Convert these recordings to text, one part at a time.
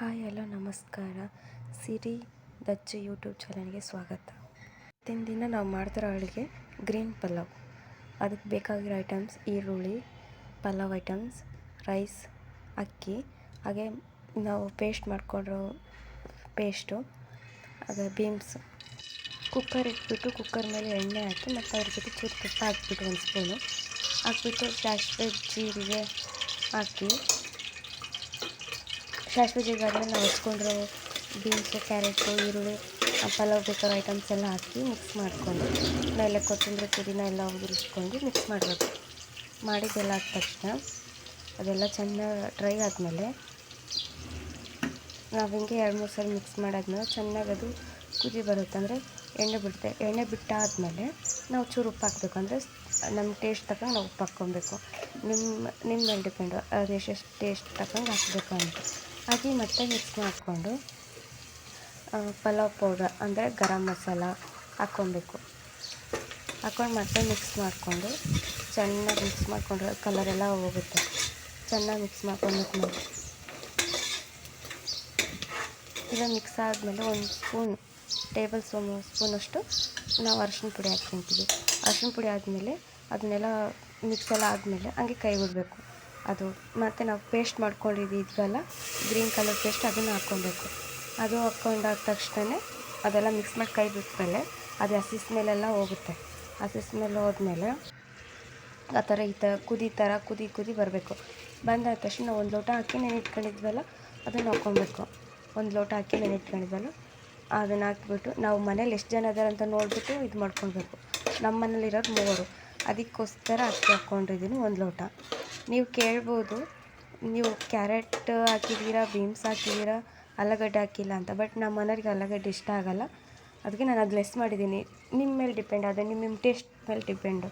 Hi hello ನಮಸ್ಕಾರ. ಸಿರಿ Dachu YouTube ಚಾನಲ್ಗೆ ಸ್ವಾಗತ. ಇವತ್ತಿನ ದಿನ ನಾವು ಮಾಡ್ತಿರೋ ಅಡುಗೆ ಗ್ರೀನ್ ಪಲಾವ್. ಅದಕ್ಕೆ ಬೇಕಾಗಿರೋ ಐಟಮ್ಸ್ ಈರುಳ್ಳಿ, ಪಲಾವ್ ಐಟಮ್ಸ್, ರೈಸ್, ಅಕ್ಕಿ, ಹಾಗೆ ನಾವು ಪೇಸ್ಟ್ ಮಾಡಿಕೊಂಡಿರೋ ಪೇಸ್ಟು, ಹಾಗೆ ಬೀನ್ಸ್. ಕುಕ್ಕರ್ ಇಟ್ಬಿಟ್ಟು ಕುಕ್ಕರ್ ಮೇಲೆ ಎಣ್ಣೆ ಹಾಕಿ ಮತ್ತು ಅದ್ರ ಜೊತೆ ಚೂರು ತುಪ್ಪ ಹಾಕ್ಬಿಟ್ಟು 1 ಸ್ಪೂನು ಹಾಕ್ಬಿಟ್ಟು ಸಾಸಿವೆ ಜೀರಿಗೆ ಹಾಕಿ ಸಾಸಿವೆ ಜೀರಿಗೆ ಆದಮೇಲೆ ನಾವು ಹಚ್ಕೊಂಡಿರೋ ಬೀನ್ಸು, ಕ್ಯಾರೆಟು, ಈರುಳ್ಳಿ, ಪಲಾವ್ ಬೇಕಾಗಿರೋ ಐಟಮ್ಸ್ ಎಲ್ಲ ಹಾಕಿ ಮಿಕ್ಸ್ ಮಾಡಿಕೊಂಡು ಮೇಲೆ ಕೊತ್ತಂಬರಿ ಪುದೀನ ಎಲ್ಲ ಉದುರಿಸ್ಕೊಂಡು ಮಿಕ್ಸ್ ಮಾಡಬೇಕು. ಮಾಡಿದ್ದೆಲ್ಲ ಆದ ತಕ್ಷಣ ಅದೆಲ್ಲ ಚೆನ್ನಾಗಿ ಡ್ರೈ ಆದಮೇಲೆ ನಾವು ಹಿಂಗೆ 2-3 ಸಲ ಮಿಕ್ಸ್ ಮಾಡಾದ್ಮೇಲೆ ಚೆನ್ನಾಗಿ ಅದು ಕುದಿ ಬರುತ್ತೆ. ಅಂದರೆ ಎಣ್ಣೆ ಬಿಟ್ಟಾದಮೇಲೆ ನಾವು ಚೂರು ಉಪ್ಪು ಹಾಕಬೇಕು. ಅಂದರೆ ನಮ್ಮ ಟೇಸ್ಟ್ ತಕ್ಕಂಗೆ ನಾವು ಉಪ್ಪು ಹಾಕ್ಕೊಬೇಕು. ನಿಮ್ಮ ಮೇಲೆ ಡಿಪೆಂಡು, ಅದು ಎಷ್ಟೆಷ್ಟು ಟೇಸ್ಟ್ ತಕ್ಕಂಗೆ ಹಾಕಬೇಕು ಅಂತ. ಹಾಕಿ ಮತ್ತೆ ಮಿಕ್ಸ್ ಮಾಡಿಕೊಂಡು ಪಲಾವ್ ಪೌಡರ್ ಅಂದರೆ ಗರಂ ಮಸಾಲ ಹಾಕ್ಕೊಬೇಕು. ಹಾಕ್ಕೊಂಡು ಮತ್ತೆ ಮಿಕ್ಸ್ ಮಾಡಿಕೊಂಡು ಚೆನ್ನಾಗಿ ಮಿಕ್ಸ್ ಮಾಡಿಕೊಂಡ್ರೆ ಕಲರೆಲ್ಲ ಹೋಗುತ್ತೆ. ಚೆನ್ನಾಗಿ ಮಿಕ್ಸ್ ಮಾಡ್ಕೊಂಡ್ಮೇಲೆ ಈಗ ಮಿಕ್ಸ್ ಆದಮೇಲೆ 1 ಟೇಬಲ್ ಸ್ಪೂನಷ್ಟು ನಾವು ಅರಿಶಿನ ಪುಡಿ ಹಾಕ್ಕೊತೀವಿ. ಅರಿಶಿನ ಪುಡಿ ಆದಮೇಲೆ ಅದನ್ನೆಲ್ಲ ಮಿಕ್ಸ್ ಎಲ್ಲ ಆದಮೇಲೆ ಹಂಗೆ ಕೈ ಬಿಡಬೇಕು. ಅದು ಮತ್ತು ನಾವು ಪೇಸ್ಟ್ ಮಾಡ್ಕೊಂಡಿದ್ದೀವಲ್ಲ ಗ್ರೀನ್ ಕಲರ್ ಪೇಸ್ಟ್, ಅದನ್ನು ಹಾಕ್ಕೊಬೇಕು. ಅದು ಹಾಕ್ಕೊಂಡಾದ ತಕ್ಷಣ ಅದೆಲ್ಲ ಮಿಕ್ಸ್ ಮಾಡಿ ಕೈ ಬಿಟ್ಮೇಲೆ ಅದು ಹಸಿ ಸ್ಮೆಲ್ಲೆಲ್ಲ ಹೋಗುತ್ತೆ. ಹಸಿ ಸ್ಮೆಲ್ ಹೋದ್ಮೇಲೆ ಆ ಥರ ಕುದಿ ಬರಬೇಕು. ಬಂದಾದ ತಕ್ಷಣ 1 ಲೋಟ ಅಕ್ಕಿ ನೆನೆಯಿಟ್ಕೊಂಡಿದ್ವಲ್ಲ ಅದನ್ನು ಹಾಕ್ಕೊಬೇಕು. 1 ಲೋಟ ಅಕ್ಕಿ ನೆನೆಯಿಟ್ಕೊಂಡಿದ್ವಲ್ಲ ಅದನ್ನು ಹಾಕ್ಬಿಟ್ಟು ನಾವು ಮನೇಲಿ ಎಷ್ಟು ಜನ ಇದ್ದಾರೆ ಅಂತ ನೋಡಿಬಿಟ್ಟು ಇದು ಮಾಡ್ಕೊಳ್ಬೇಕು. ನಮ್ಮ ಮನೇಲಿರೋರು 3, ಅದಕ್ಕೋಸ್ಕರ ಅಕ್ಕಿ ಹಾಕ್ಕೊಂಡಿದ್ದೀನಿ 1 ಲೋಟ. ನೀವು ಕೇಳ್ಬೋದು, ನೀವು ಕ್ಯಾರೆಟ್ ಹಾಕಿದ್ದೀರಾ, ಬೀನ್ಸ್ ಹಾಕಿದ್ದೀರಾ, ಆಲೂಗಡ್ಡೆ ಹಾಕಿಲ್ಲ ಅಂತ. ಬಟ್ ನಮ್ಮ ಮನೆಯವ್ರಿಗೆ ಆಲೂಗಡ್ಡೆ ಇಷ್ಟ ಆಗೋಲ್ಲ, ಅದಕ್ಕೆ ನಾನು ಅದು ಲೆಸ್ ಮಾಡಿದ್ದೀನಿ. ನಿಮ್ಮ ಮೇಲೆ ಡಿಪೆಂಡ್, ಅದು ನಿಮ್ಮ ಟೇಸ್ಟ್ ಮೇಲೆ ಡಿಪೆಂಡು.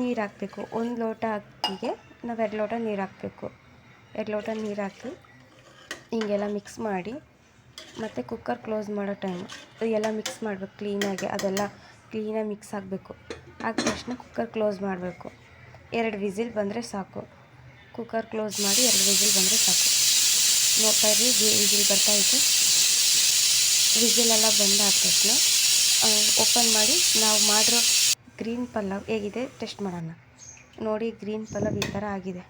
ನೀರು ಹಾಕಬೇಕು. 1 ಲೋಟ ಅಕ್ಕಿಗೆ ನಾವು 2 ಲೋಟ ನೀರು ಹಾಕಬೇಕು. 2 ಲೋಟ ನೀರು ಹಾಕಿ ಹಿಂಗೆಲ್ಲ ಮಿಕ್ಸ್ ಮಾಡಿ ಮತ್ತು ಕುಕ್ಕರ್ ಕ್ಲೋಸ್ ಮಾಡೋ ಟೈಮು ಎಲ್ಲ ಮಿಕ್ಸ್ ಮಾಡಬೇಕು ಕ್ಲೀನಾಗಿ. ಅದೆಲ್ಲ ಕ್ಲೀನಾಗಿ ಮಿಕ್ಸ್ ಆಗಬೇಕು. ಆದ ತಕ್ಷಣ ಕುಕ್ಕರ್ ಕ್ಲೋಸ್ ಮಾಡಬೇಕು. 2 ವಿಸಿಲ್ ಬಂದರೆ ಸಾಕು. ಕುಕ್ಕರ್ ಕ್ಲೋಸ್ ಮಾಡಿ 2 ವಿಸಿಲ್ ಬಂದರೆ ಸಾಕು. ನೋಡ್ತಾ ಇರಿ, ವಿಸಿಲ್ ಬರ್ತಾಯಿತ್ತು. ವಿಸಿಲೆಲ್ಲ ಬಂದಾದ ತಕ್ಷಣ ಓಪನ್ ಮಾಡಿ ನಾವು ಮಾಡಿರೋ ಗ್ರೀನ್ ಪಲಾವ್ ಹೇಗಿದೆ ಟೆಸ್ಟ್ ಮಾಡೋಣ. ನೋಡಿ, ಗ್ರೀನ್ ಪಲಾವ್ ಈ ಥರ ಆಗಿದೆ.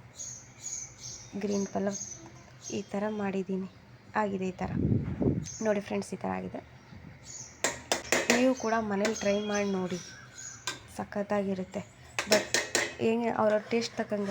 ಗ್ರೀನ್ ಪಲಾವ್ ಈ ಥರ ಮಾಡಿದ್ದೀನಿ, ಆಗಿದೆ ಈ ಥರ. ನೋಡಿ ಫ್ರೆಂಡ್ಸ್, ಈ ಥರ ಆಗಿದೆ. ನೀವು ಕೂಡ ಮನೇಲಿ ಟ್ರೈ ಮಾಡಿ ನೋಡಿ, ಸಖತ್ತಾಗಿರುತ್ತೆ. ಬಟ್ ಹೆಂಗೆ ಅವ್ರವ್ರ ಟೇಸ್ಟ್ ತಕ್ಕಂಗೆ